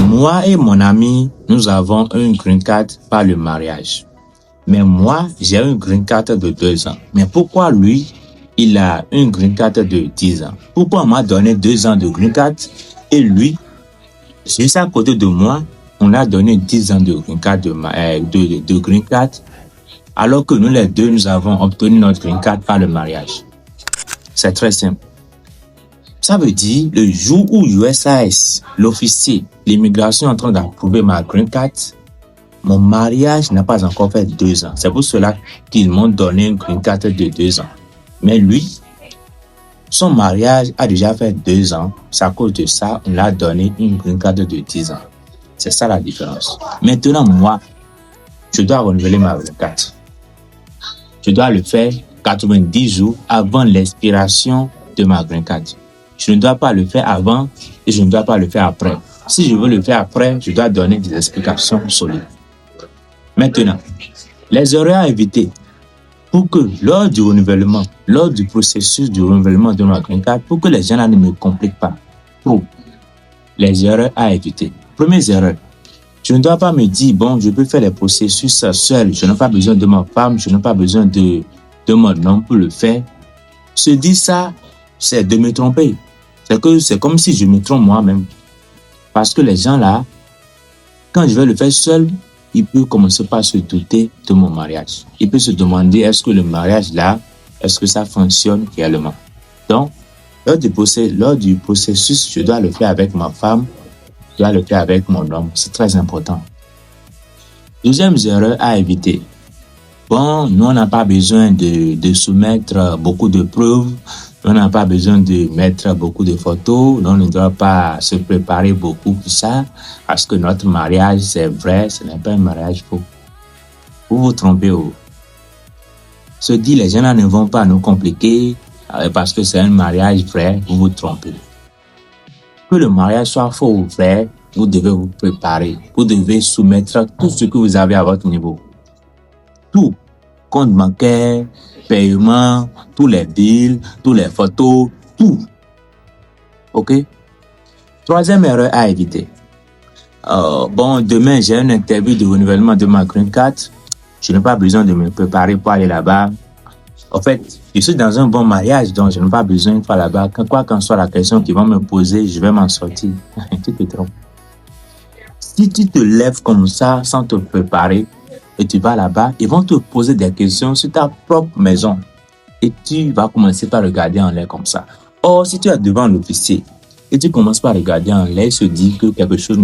Moi et mon ami, nous avons une green card par le mariage. Mais moi, j'ai une green card de 2 ans. Mais pourquoi lui, il a une green card de 10 ans? Pourquoi on m'a donné 2 ans de green card et lui, juste à côté de moi, on a donné 10 ans de green card de green card, alors que nous les deux, nous avons obtenu notre green card par le mariage. C'est très simple. Ça veut dire, le jour où USCIS, l'officier, l'immigration est en train d'approuver ma green card, mon mariage n'a pas encore fait 2 ans. C'est pour cela qu'ils m'ont donné une green card de 2 ans. Mais lui, son mariage a déjà fait 2 ans. C'est à cause de ça, on l'a donné une green card de 10 ans. C'est ça la différence. Maintenant, moi, je dois renouveler ma green card. Je dois le faire 90 jours avant l'expiration de ma green card. Je ne dois pas le faire avant et je ne dois pas le faire après. Si je veux le faire après, je dois donner des explications solides. Maintenant, les erreurs à éviter pour que lors du renouvellement, lors du processus du renouvellement de ma green card, pour que les gens ne me compliquent pas trop. Les erreurs à éviter. Première erreur, je ne dois pas me dire, bon, je peux faire les processus seul, je n'ai pas besoin de ma femme, je n'ai pas besoin de mon homme pour le faire. Se dire ça, c'est de me tromper. C'est comme si je me trompe moi-même. Parce que les gens là, quand je vais le faire seul, ils peuvent commencer par se douter de mon mariage. Ils peuvent se demander, est-ce que le mariage là, est-ce que ça fonctionne réellement? Donc, lors du processus, je dois le faire avec ma femme, je dois le faire avec mon homme. C'est très important. Deuxième erreur à éviter. Bon, nous, on n'a pas besoin de soumettre beaucoup de preuves. On n'a pas besoin de mettre beaucoup de photos. On ne doit pas se préparer beaucoup pour ça. Parce que notre mariage, c'est vrai, ce n'est pas un mariage faux. Vous vous trompez. Se dit, les gens ne vont pas nous compliquer parce que c'est un mariage vrai, vous vous trompez. Que le mariage soit faux ou vrai, vous devez vous préparer. Vous devez soumettre tout ce que vous avez à votre niveau. Tout. Compte bancaire, paiement, tous les bills, tous les photos, tout. OK? Troisième erreur à éviter. Bon, demain, j'ai une interview de renouvellement de ma green card. Je n'ai pas besoin de me préparer pour aller là-bas. En fait, je suis dans un bon mariage, donc je n'ai pas besoin de faire là-bas. Quoi qu'en soit la question qu'ils vont me poser, je vais m'en sortir. Tu te trompes. Si tu te lèves comme ça, sans te préparer, et tu vas là-bas, ils vont te poser des questions sur ta propre maison. Et tu vas commencer par regarder en l'air comme ça. Or, si tu es devant l'officier, et tu commences par regarder en l'air, il se dit que quelque chose